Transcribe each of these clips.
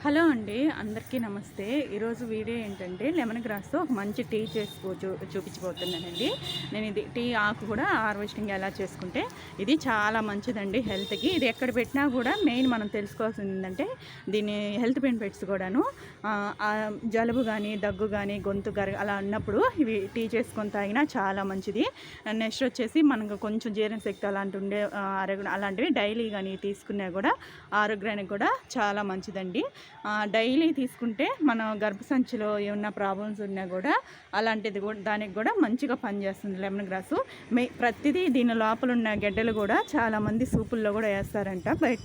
Hello అండి, అందరికీ నమస్తే. ఈరోజు వీడియో ఏంటంటే లెమన్ గ్రాస్తో ఒక మంచి టీ చూపించబోతున్నానండి. నేను ఇది టీ ఆకు కూడా హార్వెస్టింగ్ ఎలా చేసుకుంటే ఇది చాలా మంచిదండి హెల్త్కి. ఇది ఎక్కడ పెట్టినా కూడా మెయిన్ మనం తెలుసుకోవాల్సింది ఏంటంటే దీని హెల్త్ బెనిఫిట్స్ కూడాను. జలుబు కానీ దగ్గు కానీ గొంతు అలా అన్నప్పుడు ఇవి టీ చేసుకొని తాగినా చాలా మంచిది. నెక్స్ట్ వచ్చేసి మనకు కొంచెం జీర్ణశక్తి అలాంటివి డైలీ కానీ తీసుకున్నా కూడా ఆరోగ్యానికి కూడా చాలా మంచిదండి. డైలీ తీసుకుంటే మన గర్భసంచిలో ఏమన్నా ప్రాబ్లమ్స్ ఉన్నా కూడా అలాంటిది కూడా దానికి కూడా మంచిగా పనిచేస్తుంది లెమన్ గ్రాసు. ప్రతిదీ దీని లోపల ఉన్న గెడ్డలు కూడా చాలామంది సూపుల్లో కూడా వేస్తారంట, బయట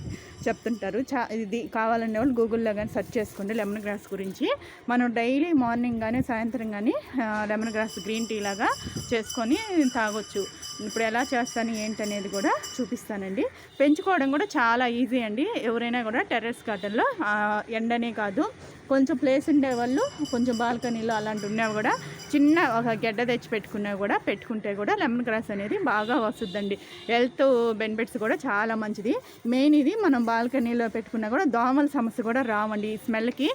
చెప్తుంటారు. ఇది కావాలనే వాళ్ళు గూగుల్లో కానీ సెర్చ్ చేసుకోండి లెమన్ గ్రాస్ గురించి. మనం డైలీ మార్నింగ్ కానీ సాయంత్రం కానీ లెమన్ గ్రాస్ గ్రీన్ టీ లాగా చేసుకొని తాగొచ్చు. ఇప్పుడు ఎలా చేస్తాను ఏంటనేది కూడా చూపిస్తానండి. పెంచుకోవడం కూడా చాలా ఈజీ అండి. ఎవరైనా కూడా టెర్రస్ గార్డెన్లో ఎండనే కాదు, కొంచెం ప్లేస్ ఉండే వాళ్ళు కొంచెం బాల్కనీలో అలాంటి ఉన్నా కూడా చిన్న ఒక గెడ్డ తెచ్చి పెట్టుకుంటే కూడా లెమన్ గ్రాస్ అనేది బాగా వస్తుందండి. హెల్త్ బెనిఫిట్స్ కూడా చాలా మంచిది. మెయిన్ ఇది మనం బాల్కనీలో పెట్టుకున్నా కూడా దోమల సమస్య కూడా రావండి. ఈ స్మెల్కి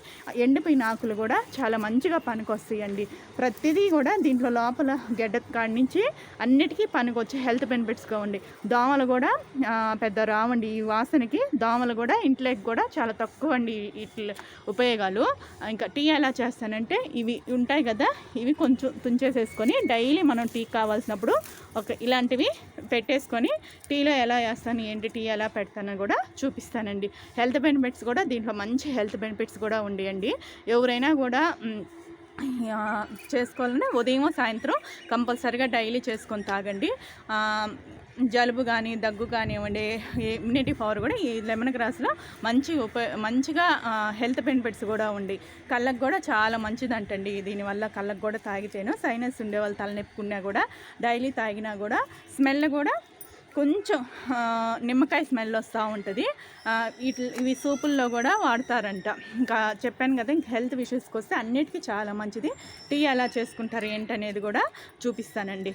ఎండిపోయిన ఆకులు కూడా చాలా మంచిగా పనికొస్తాయండి. ప్రతిదీ కూడా దీంట్లో లోపల గెడ్డ కాడి నుంచి అన్నిటికీ పనికొచ్చే హెల్త్ బెనిఫిట్స్గా ఉండి దోమలు కూడా పెద్ద రావండి. ఈ వాసనకి దోమలు కూడా ఇంట్లోకి కూడా చాలా తక్కువ అండి ఇట్లా ఉపయోగాలు. ఇంకా టీ ఎలా చేస్తానంటే ఇవి ఉంటాయి కదా, ఇవి కొంచెం తుంచేసేసుకొని డైలీ మనం టీ కావాల్సినప్పుడు ఇలాంటివి పెట్టేసుకొని టీలో ఎలా వేస్తాను ఏంటి టీ ఎలా పెడతానో కూడా చూపిస్తానండి. హెల్త్ బెనిఫిట్స్ కూడా దీంట్లో మంచి హెల్త్ బెనిఫిట్స్ కూడా ఉండేయండి. ఎవరైనా కూడా చేసుకోవాలంటే ఉదయం సాయంత్రం కంపల్సరీగా డైలీ చేసుకొని తాగండి. జలుబు కానీ దగ్గు కానివ్వండి, ఇమ్యూనిటీ పవర్ కూడా ఈ లెమన్ గ్రాస్లో మంచిగా హెల్త్ బెనిఫిట్స్ కూడా ఉండి కళ్ళకు కూడా చాలా మంచిది అంటండి. దీనివల్ల కళ్ళకు కూడా తాగితేనో సైనస్ ఉండేవాళ్ళు తలనొప్పుకున్నా కూడా డైలీ తాగినా కూడా స్మెల్ కూడా కొంచెం నిమ్మకాయ స్మెల్ వస్తూ ఉంటుంది. ఇవి సూపుల్లో కూడా వాడతారంట. ఇంకా చెప్పాను కదా, ఇంక హెల్త్ ఇష్యూస్కి వస్తే అన్నిటికీ చాలా మంచిది. టీ ఎలా చేసుకుంటారు ఏంటనేది కూడా చూపిస్తానండి.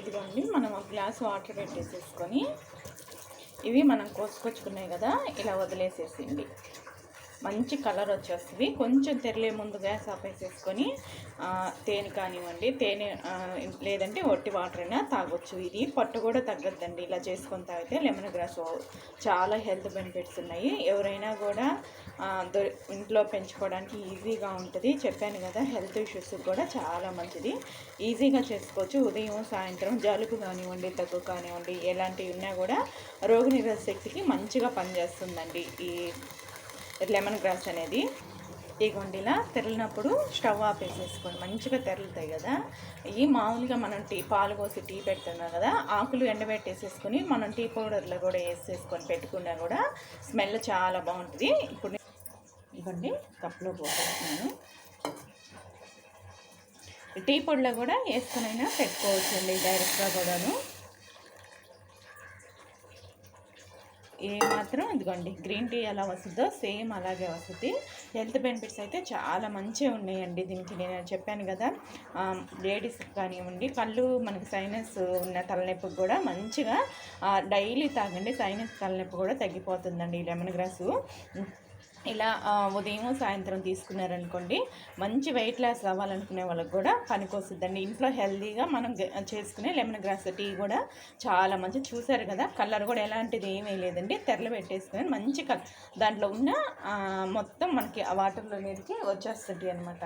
ఇదిగోండి, మనం ఒక గ్లాస్ వాటర్ పెట్టేసేసుకొని ఇవి మనం కోసుకొచ్చుకున్నాయి కదా ఇలా వదిలేసేసింది. మంచి కలర్ వచ్చేస్తుంది. కొంచెం తెరలే ముందు గ్యాస్ ఆపేసేసుకొని తేనె కానివ్వండి, తేనె లేదంటే ఒట్టి వాటర్ అయినా తాగొచ్చు. ఇది పట్టు కూడా తగ్గద్దండి. ఇలా చేసుకొని తాగితే లెమన్ గ్రాస్ చాలా హెల్త్ బెనిఫిట్స్ ఉన్నాయి. ఎవరైనా కూడా ఇంట్లో పెంచుకోవడానికి ఈజీగా ఉంటుంది. చెప్పాను కదా, హెల్త్ ఇష్యూస్ కూడా చాలా మంచిది. ఈజీగా చేసుకోవచ్చు. ఉదయం సాయంత్రం జలుబు కానివ్వండి, దగ్గు కానివ్వండి, ఎలాంటివి ఉన్నా కూడా రోగనిరోధక శక్తికి మంచిగా పనిచేస్తుందండి ఈ లెమన్ గ్రాస్ అనేది. ఇగోండి, ఇలా తెరలినప్పుడు స్టవ్ ఆపేసేసుకోండి. మంచిగా తెరలుతాయి కదా. ఇవి మామూలుగా మనం పాలు పోసి టీ పెడుతున్నాం కదా, ఆకులు ఎండబెట్టేసేసుకొని మనం టీ పౌడర్లో కూడా వేసేసుకొని పెట్టుకున్నా కూడా స్మెల్ చాలా బాగుంటుంది. ఇప్పుడు ఇవ్వండి కప్లో పోసేస్తున్నాను. టీ పొడిలో కూడా వేసుకొని అయినా పెట్టుకోవచ్చు అండి డైరెక్ట్గా కూడాను. ఏమాత్రం ఇదిగోండి గ్రీన్ టీ ఎలా వస్తుందో సేమ్ అలాగే వస్తుంది. హెల్త్ బెనిఫిట్స్ అయితే చాలా మంచిగా ఉన్నాయండి దీనికి. నేను చెప్పాను కదా, లేడీస్ కానివ్వండి, కళ్ళు మనకి సైనస్ ఉన్న తలనొప్పికి కూడా మంచిగా డైలీ తాగండి. సైనస్ తలనొప్పి కూడా తగ్గిపోతుందండి ఈ లెమన్ గ్రాసు. ఇలా ఉదయం సాయంత్రం తీసుకున్నారనుకోండి, మంచి వెయిట్ లాస్ అవ్వాలనుకునే వాళ్ళకి కూడా పనికొస్తుందండి. ఇంట్లో హెల్తీగా మనం చేసుకునే లెమన్ గ్రాస్ టీ కూడా చాలా మంచి. చూసారు కదా, కలర్ కూడా ఎలాంటిది ఏమీ లేదండి. తెరలు పెట్టేసుకుని మంచి దాంట్లో ఉన్న మొత్తం మనకి ఆ వాటర్లో నీటికి వచ్చేస్తుంది అనమాట.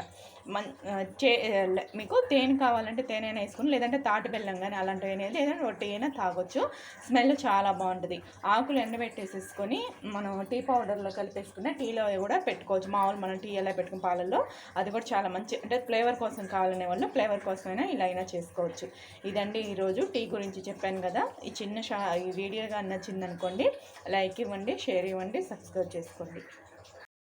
మీకు తేనె కావాలంటే తేనె అయినా వేసుకుని, లేదంటే తాటి బెల్లం కానీ అలాంటివి అనేది లేదంటే రొట్టె అయినా తాగొచ్చు. స్మెల్ చాలా బాగుంటుంది. ఆకులు ఎండబెట్టేసేసుకొని మనం టీ పౌడర్లో కలిపేసుకున్న టీలో కూడా పెట్టుకోవచ్చు. మామూలు మనం టీ ఎలా పెట్టుకుని పాలల్లో అది కూడా చాలా మంచి, అంటే ఫ్లేవర్ కోసం కావాలనే వాళ్ళు ఫ్లేవర్ కోసమైనా ఇలా అయినా చేసుకోవచ్చు. ఇదండి ఈరోజు టీ గురించి చెప్పాను కదా. ఈ చిన్న ఈ వీడియోగా నచ్చిందనుకోండి, లైక్ ఇవ్వండి, షేర్ ఇవ్వండి, సబ్స్క్రైబ్ చేసుకోండి.